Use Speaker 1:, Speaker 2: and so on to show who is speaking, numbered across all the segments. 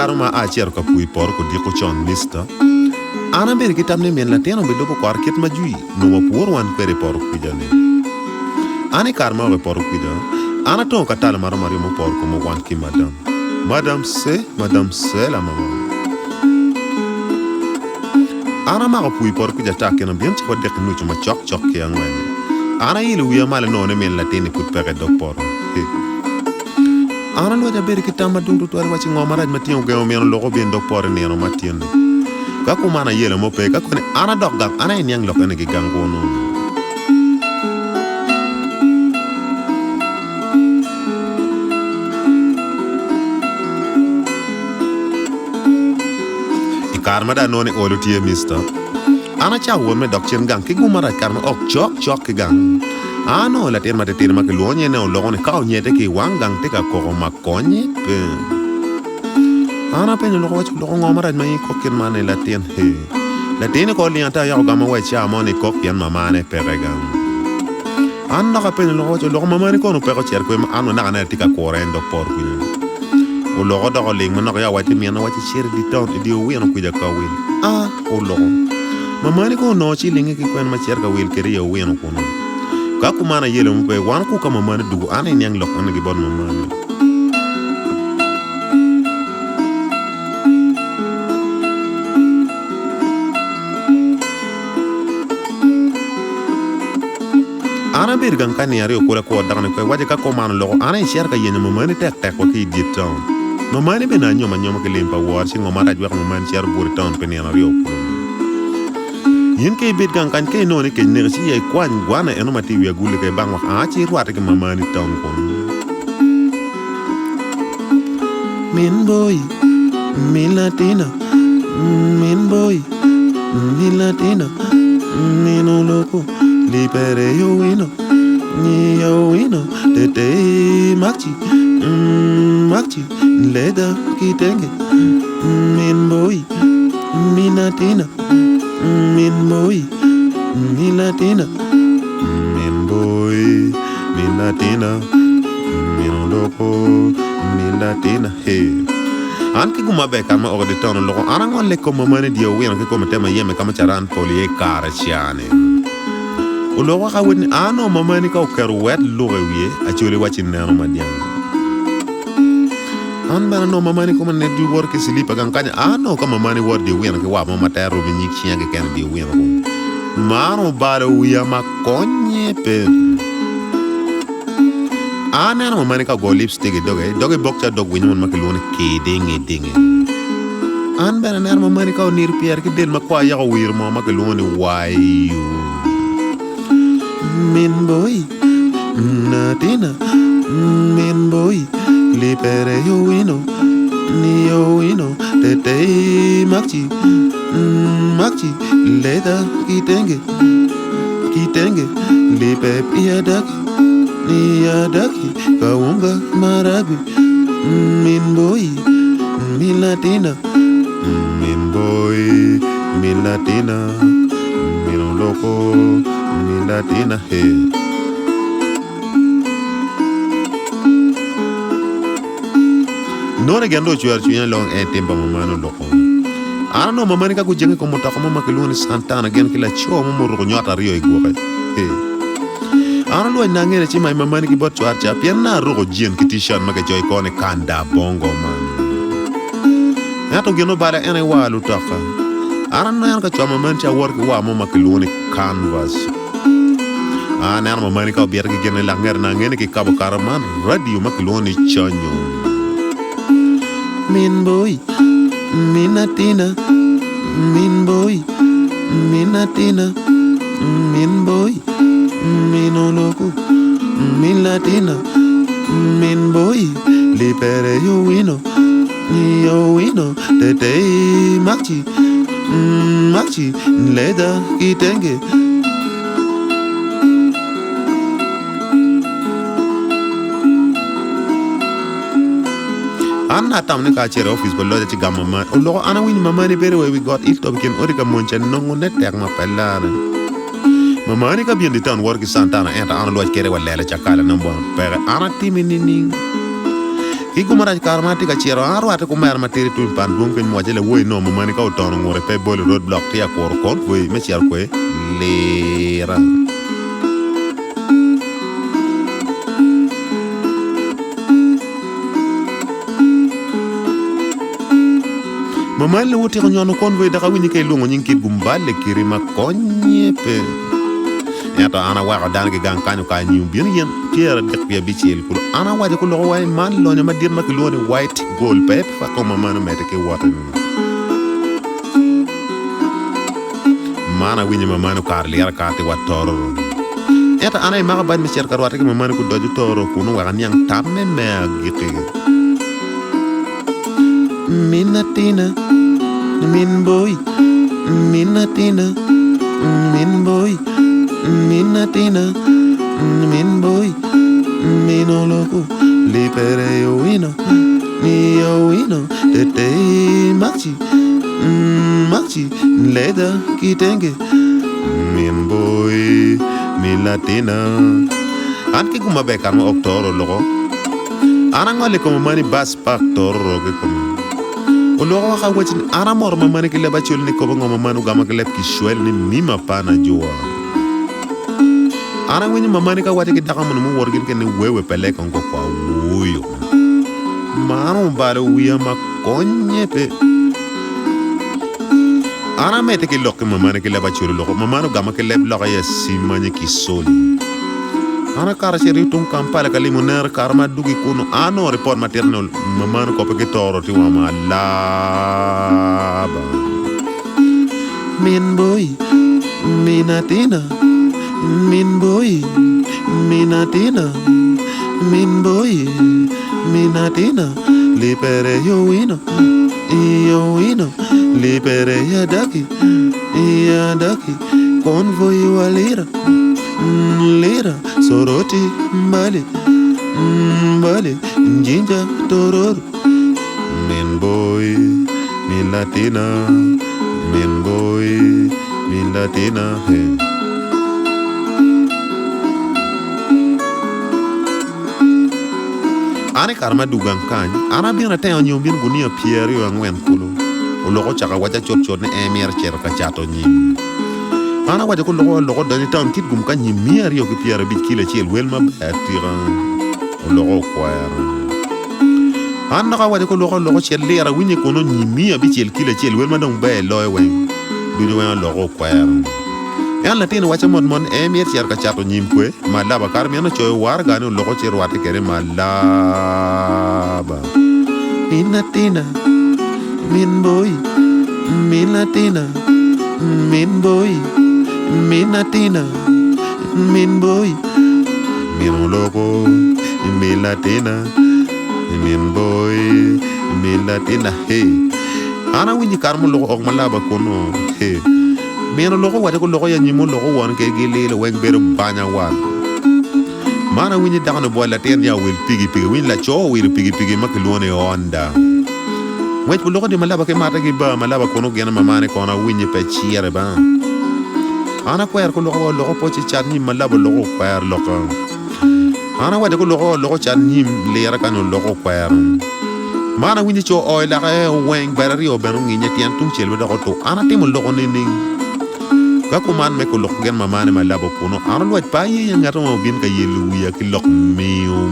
Speaker 1: karma a cer ka pui por ko diko chon mister ana ber kitam ne men lateno be lopo kwar ket majui no wa por wan kwere por kujane ani karma we por kuja ana to ka tal maro mari mo por ko mo wan ki madame c'est la maman ana ma ko pui por kuja ta ken bien ko dek nu ma chok ke angwen ana ilu ya mala no ne men lateni put pere do por ana lo da ber kitam ma dundu to wa ci ngomara ma tiyo ge o men lo ko bien do por ne no ma tiyo ka ko mana yele mo pe ka ko ne ana dok gam ana nyang lo ne ge gango no karma da noni olo tie mister ana cha won me dok chen gang ki gumara karma ok chok ki gang ano la ter ma te ter ma ke lonye ne o lo ne ka o nyete ki wangang te ka ko ma konye pe ana pe no lo lo ngomara ma ko ken ma ne la ten he la ten ko li anta ya ga ma wa cha mo ne ko ken ma ma ne pe gang anda ka pe no lo ma ma ne ko no pe ko cher ko ma ano na na ti ka ko rendo por ku o logo da ling mo na ya wati mi na wati share di town di o wen ku ja ka wil o logo mama ni ko no chi ling ki kwen ma share ka wil keri o wen ko no ka ku mana yele mo pe wan ku ka mama ni du ana nyang lok ana gi bon mama ni ana bir gan kan yare ko la ko da ne ko waje ka ko mana logo ana share ka yenya mama ni tek ko ki di town mama ni bena nyoma ke limpa war si ngoma raj wax mama cher bur town penena rio yin ke bit gan kan ke no ne ke ne si ye kwan gwana eno mati wi gule ke bang wax a ci ruata ke mama ni town kon min boy milatina mino loco libere yo wino te machi leda kitenge min boy milatina mino loco milatina hey an ki guma be kama o de tono logo arango le ko mamane dio wi an ki ko metema yeme kama charan poli e kara chiane o logo ka woni ano mamane ka o kero wet logo wi a chole wachi nano madian an bana no mamane ko man ne du work silipa kan kanya ano ka mamane wor de wi an ki wa mama tayro be nyik chiange ken de wi an ko mano bare wi ma konye pe ana na mamani ka go lipstick doge bokcha dog winyon makilone ke dinge an bana na mamani ka nir pierre ke del makwa ya wir mo makilone wayu min boy natina min boy libere yo wino te machi leda kitenge libe piadaki Niadaki kaunga marabi min boy milatina mino loco milatina he nore gando chuar chuya long e temba mamano loco ana no mamani ka kujenge ko mota ko mama keloni santana gen kila cho mo ro nyota rio igwoke he ana lo na ngere chi mai mamani ki bot chwar cha pien na ro jien ki t-shirt ma ke joy ko ne kanda bongo man ya to geno bala ene walu taka ana na ka chwa mamani cha work wa mo makiloni canvas ana mamani ka bier ki gene la ngere na ngene ki kabo karaman radio makiloni chanyo min boy minatina min boy mino loco milatina min boy libere yo wino te machi leda kitenge Anna tamne ka chere office bo loja ci gamma ma o lo ana wini mama ni bere we got it to ken orika monche nongo net tek ma pellana mama ni ka bien di tan worki santana enta ana lo kere wala la chakala nambo pere ana timini ni gumara karma tika chero aro ate kumar materi tu pan bung ken mo jele woy no mani ka utono ngore pe bol road block tia kor kon woy me chiar ko Lira Mama le wote nyono kon woy da kawini kay lungo nyin Kitgum balle kiri makonye pe Yata ana wa dan ke gang kanyo ka nyu bien yen pierre de pia bichel ko ana wa ko lo way man lo ne ma dir mak lo ne white gold pep fa ko mama no mete ke water mana winyi mama no kar Lira ka te wat Tororo Yata ana ma ba mi cher kar wat ke mama no ko doju Tororo ko no wa nyang tamme me agite Minatina min boy Minatina min boy Minatina min boy Minoloku Lipere yo wino Tete maxi Maxi Leda kitenge Min boy Minatina Anki kuma bekar mo Tororo logo Anangale como mani buspark Tororo ke como Ologo ka wachin aramor mamani ke leba chul ni ko ngoma manu gama ke leb ki shwel ni mima pana joa Ana wenye mamani ka wate ki daka munu mu worgin ke ni wewe pele kon ko kwa wuyo Mano bare wiya makonye pe Ana mete ki lokke mamani ke leba chul loko mamanu gama ke leb loka ya simanye ki soli Ana kara cheri tung kampala ka limoner karma dugi kuno ano report maternal mamanu ko pe Tororo ti wama laba Min boy Minatina Min boy Minatina Min boy Minatina Lipere yo wino Lipere ya daki Convoy wa Lira Lira Soroti Mbale Jinja Tororo Min boy Minatina Min boy Minatina hey Ane karma dugang kany Ana biana tayo nyombin gunia pierre yo angwen kulo Uloko chaka waja chot ne emir cher ka chato nyim Ana waja ko loko dani town Kitgum ka nyimir yo ki pierre bit kila chiel welma batiran Uloko kwar Ana ka waja ko loko chiel Lira winye kono nyimia bit chiel welma dong be loy wen Dujo wen loko kwar Yan latin wacha mon emir cher ka chato nyim kwe Malawa karmiana choy war gani loko cher wate kere Malawa Minatina Min boy Minatina Min boy Minatina Min boy Minoloko Minatina Min boy Minatina hey Ana winyi karmo loko ok Malawa kono hey Meno loko wate ko loko ya nyimo loko wan ke gilele weng bere banya wan Mana winyi dakano boy la ten ya wil pigi winyi la cho wil pigi makiluone onda Wech ko loko di Malawa ke mata ki ba Malawa kono gena mamane kono winyi pe chiere ba Ana kwer ko loko pochi chat ni Malawa loko kwer loko Ana wate ko loko chat ni Lira kano loko kwer Mana winyi cho oy la ke weng bere rio benu nginya tian tung chelwe da to ana timo loko nining Kakuman me ko lok gen mamane Malawa kuno aron wet pa ye ngato mo bin ka yelu ya ki lok miu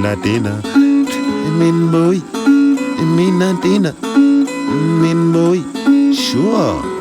Speaker 1: Minatina Min boy Minatina Min boy Sure